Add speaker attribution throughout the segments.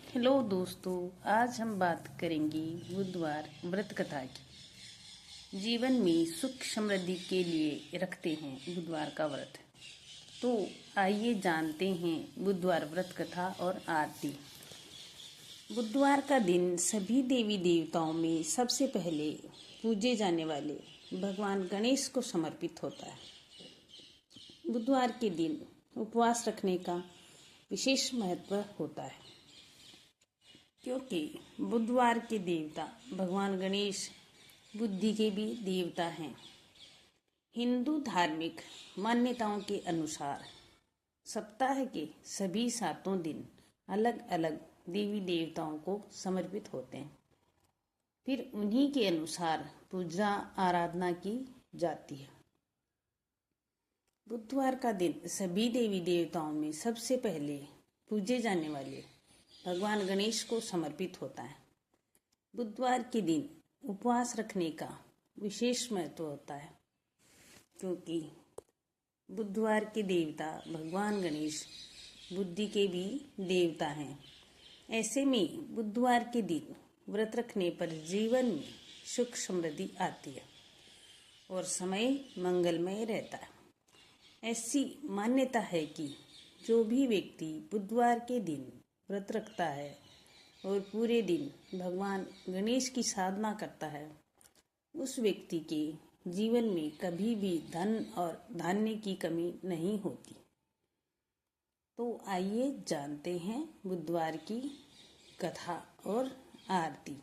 Speaker 1: Hello दोस्तों, आज हम बात करेंगे बुधवार व्रत कथा की। जीवन में सुख समृद्धि के लिए रखते हैं बुधवार का व्रत। तो आइए जानते हैं बुधवार व्रत कथा और आरती। बुधवार का दिन सभी देवी देवताओं में सबसे पहले पूजे जाने वाले भगवान गणेश को समर्पित होता है। बुधवार के दिन उपवास रखने का विशेष महत्व होता है, क्योंकि बुधवार के देवता भगवान गणेश बुद्धि के भी देवता हैं। हिंदू धार्मिक मान्यताओं के अनुसार सप्ताह के सभी 7 दिन अलग अलग देवी देवताओं को समर्पित होते हैं। फिर उन्हीं के अनुसार पूजा आराधना की जाती है। बुधवार का दिन सभी देवी देवताओं में सबसे पहले पूजे जाने वाले भगवान गणेश को समर्पित होता है। बुधवार के दिन उपवास रखने का विशेष महत्व होता है, क्योंकि बुधवार के देवता भगवान गणेश बुद्धि के भी देवता हैं। ऐसे में बुधवार के दिन व्रत रखने पर जीवन में सुख समृद्धि आती है और समय मंगलमय रहता है। ऐसी मान्यता है कि जो भी व्यक्ति बुधवार के दिन व्रत रखता है और पूरे दिन भगवान गणेश की साधना करता है, उस व्यक्ति के जीवन में कभी भी धन और धान्य की कमी नहीं होती। तो आइए जानते हैं बुधवार की कथा और आरती।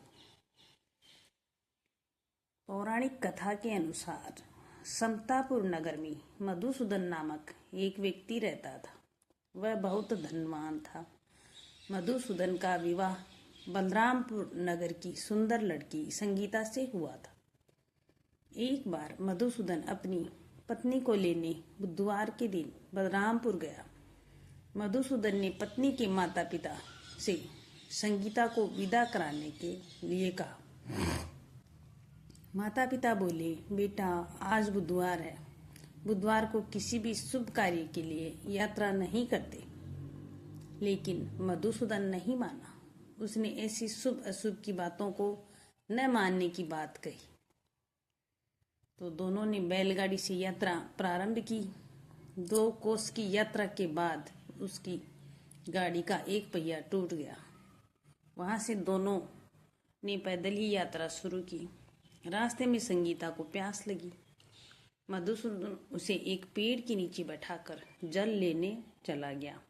Speaker 1: पौराणिक कथा के अनुसार समतापुर नगर में मधुसूदन नामक एक व्यक्ति रहता था। वह बहुत धनवान था। मधुसूदन का विवाह बलरामपुर नगर की सुंदर लड़की संगीता से हुआ था। एक बार मधुसूदन अपनी पत्नी को लेने बुधवार के दिन बलरामपुर गया। मधुसूदन ने पत्नी के माता पिता से संगीता को विदा कराने के लिए कहा। माता पिता बोले, बेटा आज बुधवार है, बुधवार को किसी भी शुभ कार्य के लिए यात्रा नहीं करते। लेकिन मधुसूदन नहीं माना। उसने ऐसी शुभ अशुभ की बातों को न मानने की बात कही। तो दोनों ने बैलगाड़ी से यात्रा प्रारंभ की। 2 कोस की यात्रा के बाद उसकी गाड़ी का एक पहिया टूट गया। वहां से दोनों ने पैदल ही यात्रा शुरू की। रास्ते में संगीता को प्यास लगी। मधुसूदन उसे एक पेड़ के नीचे बैठाकर जल लेने चला गया।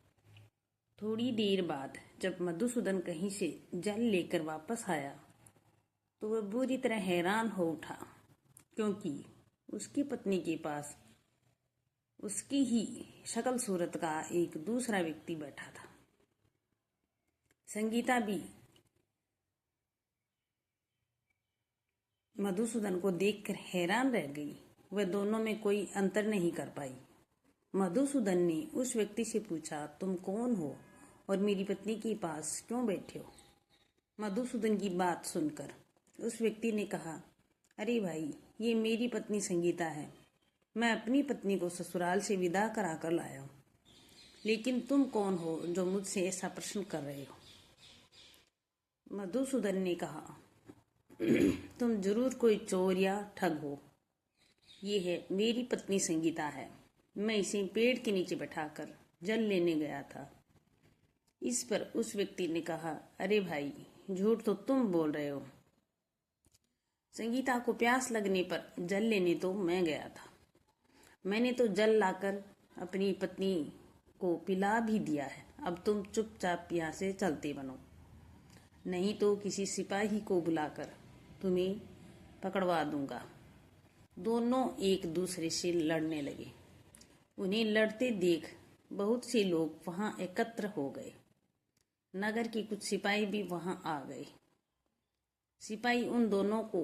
Speaker 1: थोड़ी देर बाद जब मधुसूदन कहीं से जल लेकर वापस आया तो वह बुरी तरह हैरान हो उठा, क्योंकि उसकी पत्नी के पास उसकी ही शक्ल सूरत का एक दूसरा व्यक्ति बैठा था। संगीता भी मधुसूदन को देखकर हैरान रह गई। वह दोनों में कोई अंतर नहीं कर पाई। मधुसूदन ने उस व्यक्ति से पूछा, तुम कौन हो और मेरी पत्नी के पास क्यों बैठे हो? मधुसूदन की बात सुनकर उस व्यक्ति ने कहा, अरे भाई, ये मेरी पत्नी संगीता है। मैं अपनी पत्नी को ससुराल से विदा करा कर लाया हूँ। लेकिन तुम कौन हो जो मुझसे ऐसा प्रश्न कर रहे हो? मधुसूदन ने कहा, तुम जरूर कोई चोर या ठग हो। ये है मेरी पत्नी संगीता है। मैं इसे पेड़ के नीचे बैठाकर जल लेने गया था। इस पर उस व्यक्ति ने कहा, अरे भाई, झूठ तो तुम बोल रहे हो। संगीता को प्यास लगने पर जल लेने तो मैं गया था। मैंने तो जल लाकर अपनी पत्नी को पिला भी दिया है। अब तुम चुपचाप यहाँ से चलते बनो, नहीं तो किसी सिपाही को बुलाकर तुम्हें पकड़वा दूंगा। दोनों एक दूसरे से लड़ने लगे। उन्हें लड़ते देख बहुत से लोग वहां एकत्र हो गए। नगर के कुछ सिपाही भी वहां आ गए। सिपाही उन दोनों को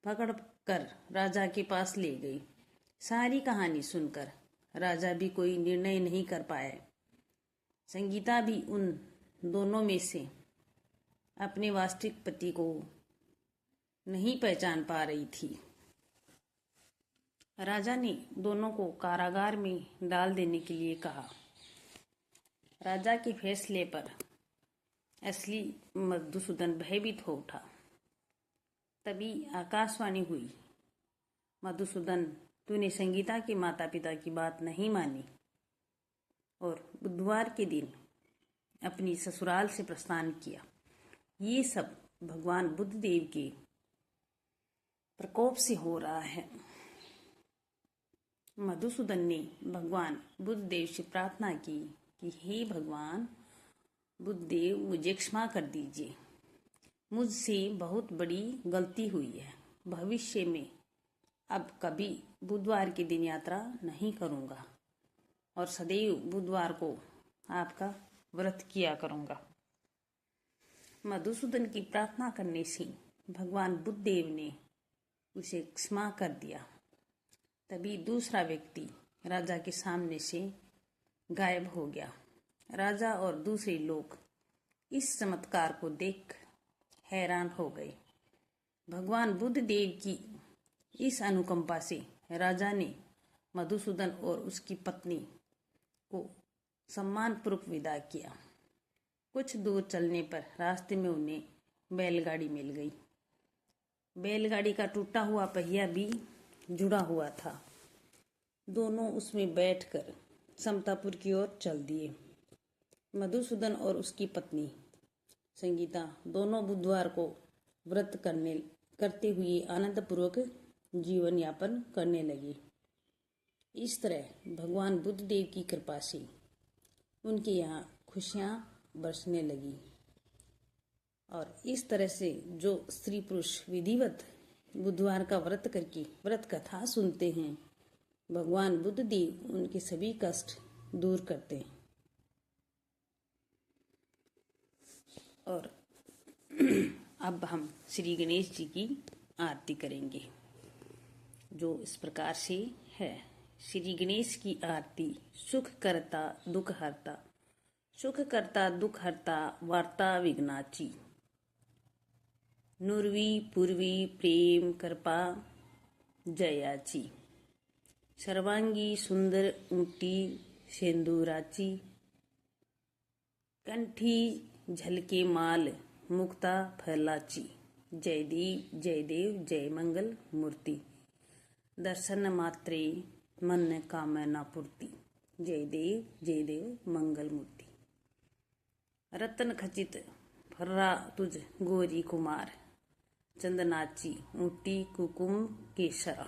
Speaker 1: पकड़कर राजा के पास ले गए। सारी कहानी सुनकर राजा भी कोई निर्णय नहीं कर पाए। संगीता भी उन दोनों में से अपने वास्तविक पति को नहीं पहचान पा रही थी। राजा ने दोनों को कारागार में डाल देने के लिए कहा। राजा के फैसले पर असली मधुसूदन भयभीत हो उठा। तभी आकाशवाणी हुई, मधुसूदन, तूने संगीता के माता पिता की बात नहीं मानी और बुधवार के दिन अपनी ससुराल से प्रस्थान किया। ये सब भगवान बुद्ध देव के प्रकोप से हो रहा है। मधुसूदन ने भगवान बुद्ध देव से प्रार्थना की कि हे भगवान बुद्ध देव, मुझे क्षमा कर दीजिए। मुझसे बहुत बड़ी गलती हुई है। भविष्य में अब कभी बुधवार के दिन यात्रा नहीं करूँगा और सदैव बुधवार को आपका व्रत किया करूँगा। मधुसूदन की प्रार्थना करने से भगवान बुद्ध देव ने उसे क्षमा कर दिया। तभी दूसरा व्यक्ति राजा के सामने से गायब हो गया। राजा और दूसरे लोग इस चमत्कार को देख हैरान हो गए। भगवान बुद्ध देव की इस अनुकंपा से राजा ने मधुसूदन और उसकी पत्नी को सम्मानपूर्वक विदा किया। कुछ दूर चलने पर रास्ते में उन्हें बैलगाड़ी मिल गई। बैलगाड़ी का टूटा हुआ पहिया भी जुड़ा हुआ था। दोनों उसमें बैठकर समतापुर की ओर चल दिए। मधुसूदन और उसकी पत्नी संगीता दोनों बुधवार को व्रत करते हुए आनंदपूर्वक जीवन यापन करने लगे। इस तरह भगवान बुद्ध देव की कृपा से उनके यहाँ खुशियाँ बरसने लगी। और इस तरह से जो स्त्री पुरुष विधिवत बुधवार का व्रत करके व्रत कथा सुनते हैं, भगवान बुद्ध देव उनके सभी कष्ट दूर करते हैं। और अब हम श्री गणेश जी की आरती करेंगे, जो इस प्रकार से है। श्री गणेश की आरती। सुख करता दुख हरता, सुख करता दुख हरता, वार्ता विघ्नाची। नुरवी पूर्वी प्रेम कृपा जयाची। सर्वांगी सुंदर ऊटी सेंदूराची। कंठी झलके माल मुक्ता फैलाची। जय देव जय देव जय मंगल मूर्ति। दर्शन मात्रे मन कामना पूर्ति। जय देव मंगल मूर्ति। रतन खचित फर्रा तुझ गोरी कुमार। चंदनाची ऊटी कुकुम केसरा।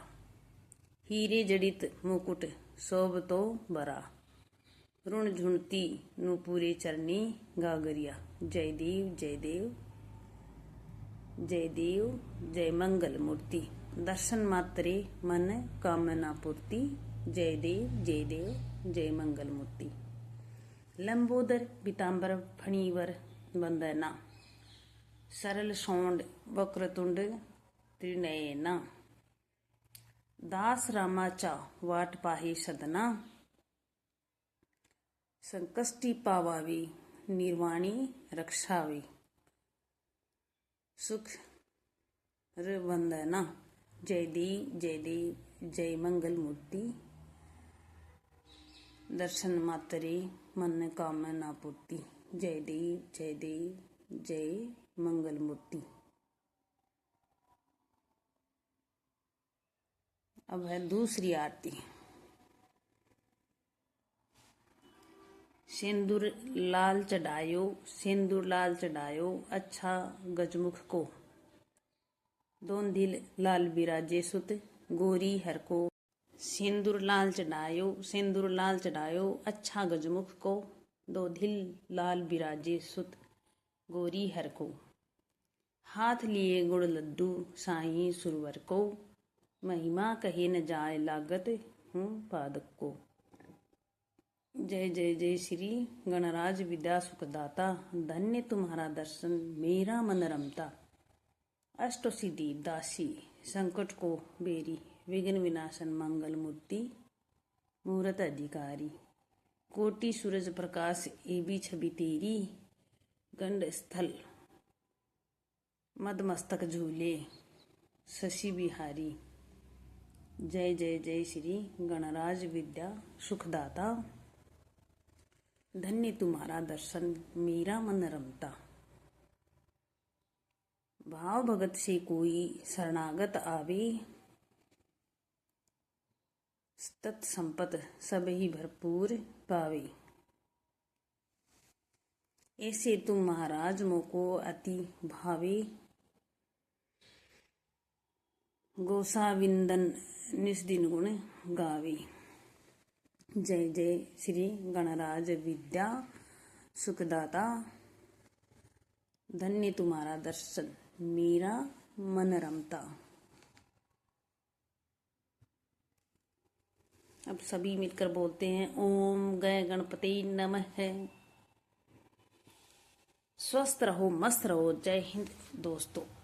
Speaker 1: हीरे जड़ित मुकुट शोभतो बरा। ऋण झुणती नूपुरे चरनी गागरिया। जय देव जय मंगल मूर्ति। दर्शन मात्रे मन कामना पूर्ति। जय देव जय मंगल मूर्ति। लंबोदर पीतांबर फणीवर वंदना। सरल सौंड वक्रतुंड त्रिनयना। दास रामाचा वाट पाहे सदना। संकष्टी पावावे निर्वाणी रक्षावे। सुख वंदना। जय देव जय मंगल मूर्ति। दर्शन मात्रे मन कामना पूर्ति। जय देव जय मंगल मूर्ति। अब है दूसरी आरती। सिंदूर लाल चढ़ायो अच्छा गजमुख को। दोंधिल लाल बिराजे सुत गोरी हर को। सिंदूर लाल चढ़ायो अच्छा गजमुख को। दोंधिल लाल बिराजे सुत गोरी हर को। हाथ लिए गुड़ लड्डू साईं सुरवर को। महिमा कहे न जाए लागत हूँ पादक को। जय जय श्री गणराज विद्या सुखदाता। धन्य तुम्हारा दर्शन मेरा मन रमता। अष्ट सिद्धि दासी संकट को बेरी। विघ्न विनाशन मंगल मूर्ति मूरत अधिकारी। कोटि सूरज प्रकाश ये भी छवि तेरी। गंड स्थल मदमस्तक झूले शशि बिहारी। जय जय श्री गणराज विद्या सुखदाता। धन्य तुम्हारा दर्शन मेरा मन रमता। भाव भगत से कोई शरणागत आवे, तत्संपत सब ही भरपूर पावे। ऐसे तुम महाराज मोको अति भावे, गोसाविंदन निस्दिन गुण गावे। जय जय श्री गणराज विद्या सुखदाता, धन्य तुम्हारा दर्शन मेरा मन रमता। अब सभी मिलकर बोलते हैं ओम गय गणपति नमः। स्वस्थ रहो, मस्त रहो। जय हिंद दोस्तों।